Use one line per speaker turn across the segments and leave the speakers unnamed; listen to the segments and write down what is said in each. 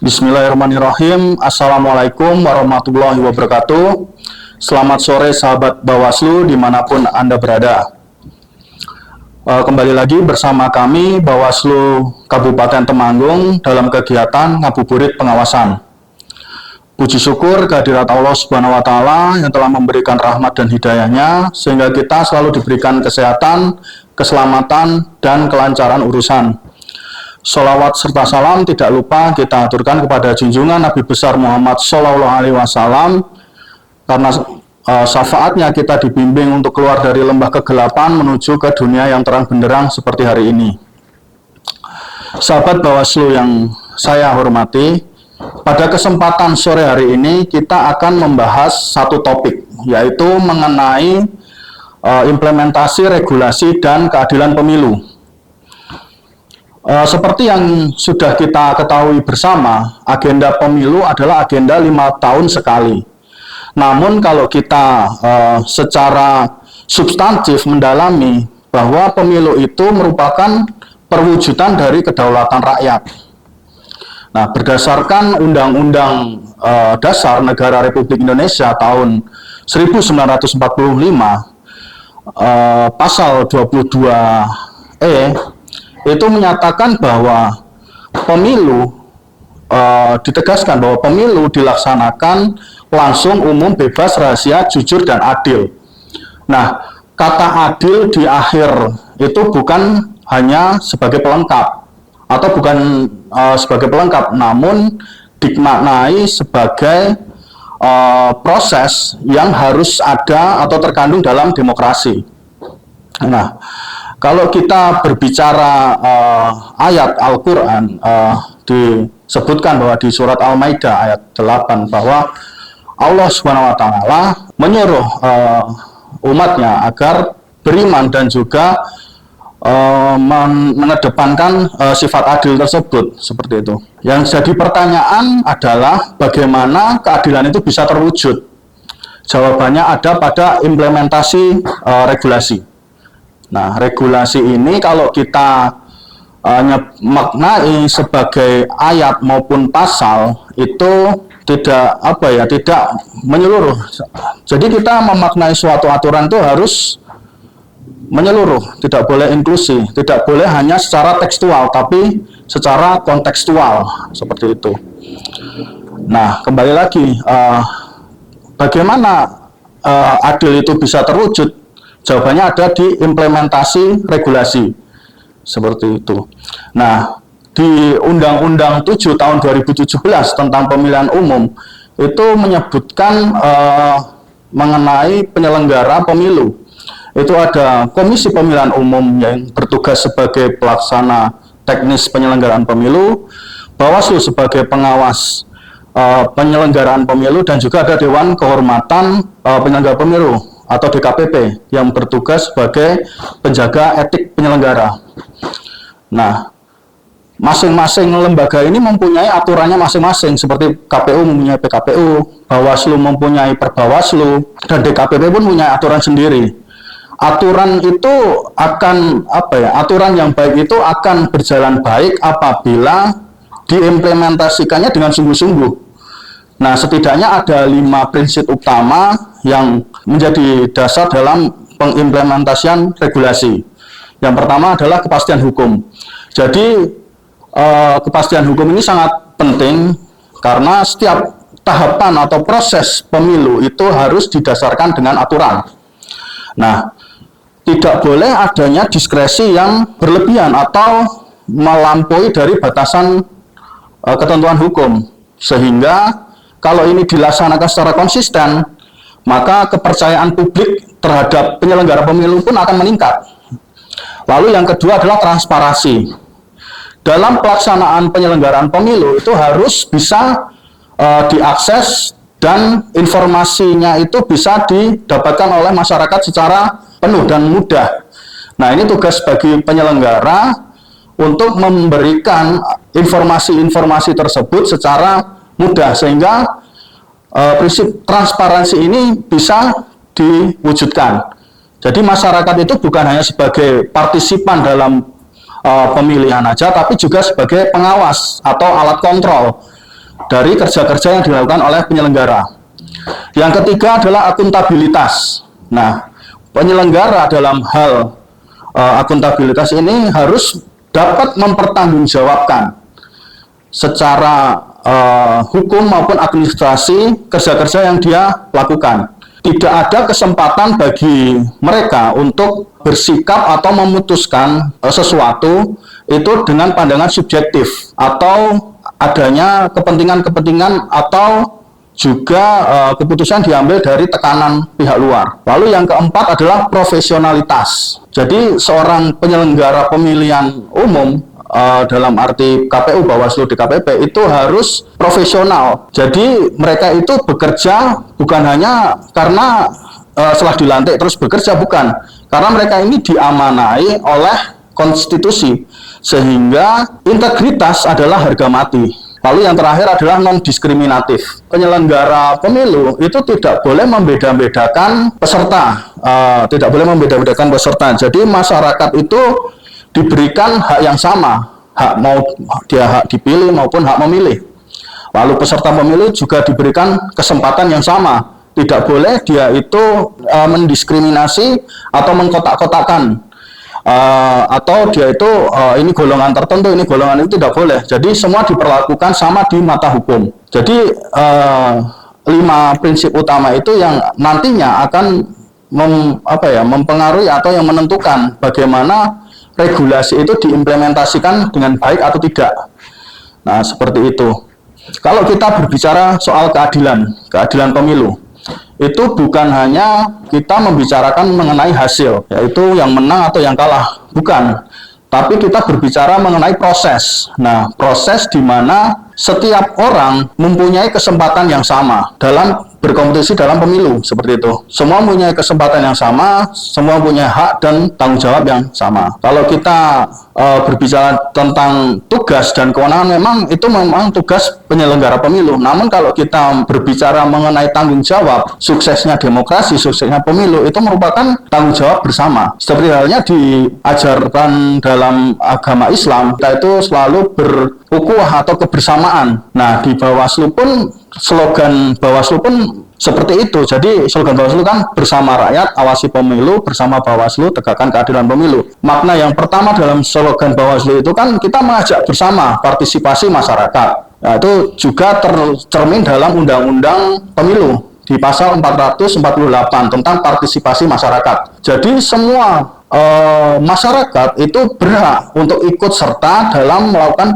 Bismillahirrahmanirrahim. Assalamualaikum warahmatullahi wabarakatuh. Selamat sore sahabat Bawaslu dimanapun Anda berada. Kembali lagi bersama kami Bawaslu Kabupaten Temanggung dalam kegiatan ngabuburit pengawasan. Puji syukur kehadirat Allah Subhanahu wa Ta'ala yang telah memberikan rahmat dan hidayahnya sehingga kita selalu diberikan kesehatan, keselamatan, dan kelancaran urusan. Sholawat serta salam tidak lupa kita aturkan kepada junjungan Nabi besar Muhammad Sallallahu Alaihi Wasallam, karena syafaatnya kita dibimbing untuk keluar dari lembah kegelapan menuju ke dunia yang terang benderang seperti hari ini. Sahabat Bawaslu yang saya hormati, pada kesempatan sore hari ini kita akan membahas satu topik, yaitu mengenai implementasi regulasi dan keadilan pemilu. Seperti yang sudah kita ketahui bersama, agenda pemilu adalah agenda 5 tahun sekali. Namun kalau kita secara substantif mendalami bahwa pemilu itu merupakan perwujudan dari kedaulatan rakyat. Nah, berdasarkan Undang-Undang Dasar Negara Republik Indonesia tahun 1945, pasal 22E itu menyatakan bahwa pemilu, ditegaskan bahwa pemilu dilaksanakan langsung, umum, bebas, rahasia, jujur, dan adil. Nah, kata adil di akhir itu bukan hanya sebagai pelengkap atau bukan sebagai pelengkap, namun dimaknai sebagai proses yang harus ada atau terkandung dalam demokrasi. Nah, kalau kita berbicara ayat Al-Quran, disebutkan bahwa di surat Al-Maidah ayat 8 bahwa Allah Subhanahu wa Ta'ala menyuruh umatnya agar beriman dan juga mengedepankan sifat adil tersebut, seperti itu. Yang jadi pertanyaan adalah bagaimana keadilan itu bisa terwujud? Jawabannya ada pada implementasi regulasi. Nah, regulasi ini kalau kita maknai sebagai ayat maupun pasal itu tidak tidak menyeluruh. Jadi kita memaknai suatu aturan itu harus menyeluruh, tidak boleh inklusi, tidak boleh hanya secara tekstual tapi secara kontekstual, seperti itu. Nah, kembali lagi, bagaimana adil itu bisa terwujud? Jawabannya ada di implementasi regulasi, seperti itu. Nah, di Undang-Undang 7 tahun 2017 tentang pemilihan umum itu menyebutkan mengenai penyelenggara pemilu. Itu ada Komisi Pemilihan Umum yang bertugas sebagai pelaksana teknis penyelenggaraan pemilu, Bawaslu sebagai pengawas penyelenggaraan pemilu, dan juga ada Dewan Kehormatan Penyelenggara Pemilu atau DKPP yang bertugas sebagai penjaga etik penyelenggara. Nah, masing-masing lembaga ini mempunyai aturannya masing-masing, seperti KPU mempunyai PKPU, Bawaslu mempunyai Perbawaslu, dan DKPP pun punya aturan sendiri. Aturan itu akan aturan yang baik itu akan berjalan baik apabila diimplementasikannya dengan sungguh-sungguh. Nah, setidaknya ada 5 prinsip utama yang menjadi dasar dalam pengimplementasian regulasi. Yang pertama adalah kepastian hukum. Jadi, kepastian hukum ini sangat penting karena setiap tahapan atau proses pemilu itu harus didasarkan dengan aturan. Nah, tidak boleh adanya diskresi yang berlebihan atau melampaui dari batasan ketentuan hukum, sehingga kalau ini dilaksanakan secara konsisten, maka kepercayaan publik terhadap penyelenggara pemilu pun akan meningkat. Lalu yang kedua adalah transparansi. Dalam pelaksanaan penyelenggaraan pemilu itu harus bisa diakses dan informasinya itu bisa didapatkan oleh masyarakat secara penuh dan mudah. Nah, ini tugas bagi penyelenggara untuk memberikan informasi-informasi tersebut secara mudah, sehingga prinsip transparansi ini bisa diwujudkan. Jadi masyarakat itu bukan hanya sebagai partisipan dalam pemilihan aja, tapi juga sebagai pengawas atau alat kontrol. dari kerja-kerja yang dilakukan oleh penyelenggara. Yang ketiga adalah akuntabilitas. Nah, penyelenggara dalam hal akuntabilitas ini harus dapat mempertanggungjawabkan secara hukum maupun administrasi kerja-kerja yang dia lakukan. Tidak ada kesempatan bagi mereka untuk bersikap atau memutuskan sesuatu itu dengan pandangan subjektif atau adanya kepentingan-kepentingan atau juga keputusan diambil dari tekanan pihak luar. Lalu yang keempat adalah profesionalitas. Jadi seorang penyelenggara pemilihan umum dalam arti KPU, Bawaslu, DKPP itu harus profesional. Jadi mereka itu bekerja bukan hanya karena setelah dilantik terus bekerja, bukan. Karena mereka ini diamanai oleh konstitusi, sehingga integritas adalah harga mati. Lalu yang terakhir adalah non-diskriminatif. Penyelenggara pemilu itu tidak boleh membeda-bedakan peserta, tidak boleh membeda-bedakan peserta. Jadi masyarakat itu diberikan hak yang sama, hak mau dia hak dipilih maupun hak memilih. Lalu peserta pemilu juga diberikan kesempatan yang sama. Tidak boleh dia itu mendiskriminasi atau mengkotak-kotakan, atau dia itu ini golongan tertentu, ini golongan itu, tidak boleh. Jadi semua diperlakukan sama di mata hukum. Jadi 5 prinsip utama itu yang nantinya akan mempengaruhi atau yang menentukan bagaimana regulasi itu diimplementasikan dengan baik atau tidak. Nah, seperti itu. Kalau kita berbicara soal keadilan pemilu, itu bukan hanya kita membicarakan mengenai hasil, yaitu yang menang atau yang kalah, bukan. Tapi kita berbicara mengenai proses. Nah, proses di mana setiap orang mempunyai kesempatan yang sama dalam berkompetisi dalam pemilu, seperti itu. Semua mempunyai kesempatan yang sama, semua punya hak dan tanggung jawab yang sama. Kalau kita berbicara tentang tugas dan kewenangan, memang tugas penyelenggara pemilu. Namun kalau kita berbicara mengenai tanggung jawab, suksesnya demokrasi, suksesnya pemilu, itu merupakan tanggung jawab bersama. Seperti halnya diajarkan dalam agama Islam, kita itu selalu berukhuwah atau kebersamaan. Nah, di Bawaslu pun, slogan Bawaslu pun seperti itu. Jadi slogan Bawaslu kan bersama rakyat, awasi pemilu, bersama Bawaslu, tegakkan keadilan pemilu. Makna yang pertama dalam slogan Bawaslu itu kan kita mengajak bersama partisipasi masyarakat. Nah, itu juga tercermin dalam Undang-Undang Pemilu di pasal 448 tentang partisipasi masyarakat. Jadi semua masyarakat itu berhak untuk ikut serta dalam melakukan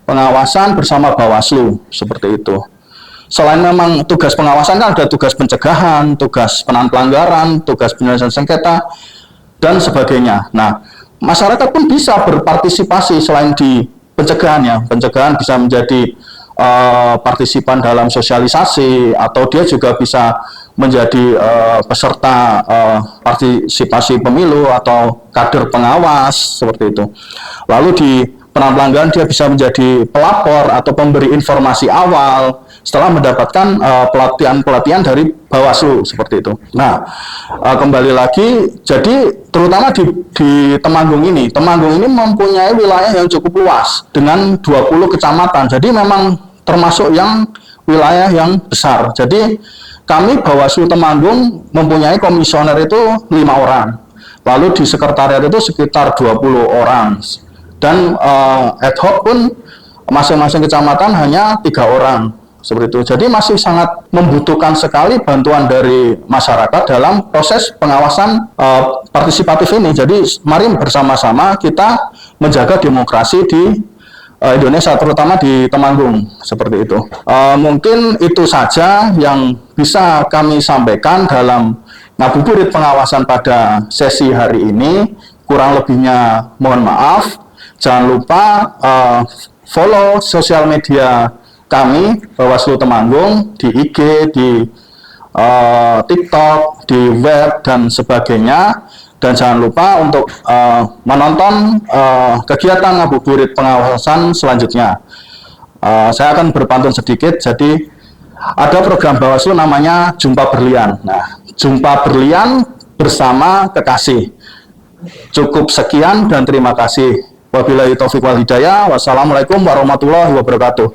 pengawasan bersama Bawaslu, seperti itu. Selain memang tugas pengawasan, kan ada tugas pencegahan, tugas penanganan pelanggaran, tugas penyelesaian sengketa, dan sebagainya. Nah, masyarakat pun bisa berpartisipasi selain di pencegahan, ya. Pencegahan bisa menjadi partisipan dalam sosialisasi, atau dia juga bisa menjadi peserta partisipasi pemilu atau kader pengawas, seperti itu. Lalu di penanganan pelanggaran dia bisa menjadi pelapor atau pemberi informasi awal setelah mendapatkan pelatihan dari Bawaslu, seperti itu. Nah, kembali lagi, jadi terutama di Temanggung ini mempunyai wilayah yang cukup luas dengan 20 kecamatan. Jadi memang termasuk yang wilayah yang besar. Jadi kami Bawaslu Temanggung mempunyai komisioner itu 5 orang. Lalu di sekretariat itu sekitar 20 orang. Dan ad hoc pun masing-masing kecamatan hanya 3 orang, seperti itu. Jadi masih sangat membutuhkan sekali bantuan dari masyarakat dalam proses pengawasan partisipatif ini. Jadi mari bersama-sama kita menjaga demokrasi di Indonesia, terutama di Temanggung, seperti itu. Mungkin itu saja yang bisa kami sampaikan dalam ngabuburit pengawasan pada sesi hari ini. Kurang lebihnya mohon maaf. Jangan lupa follow sosial media kami Bawaslu Temanggung di IG, di TikTok, di web, dan sebagainya. Dan jangan lupa untuk menonton kegiatan ngabuburit pengawasan selanjutnya. Saya akan berpantun sedikit. Jadi ada program Bawaslu namanya Jumpa Berlian. Nah, Jumpa Berlian bersama kekasih. Cukup sekian dan terima kasih. Wabillahi taufiq wal hidayah. Wassalamualaikum warahmatullahi wabarakatuh.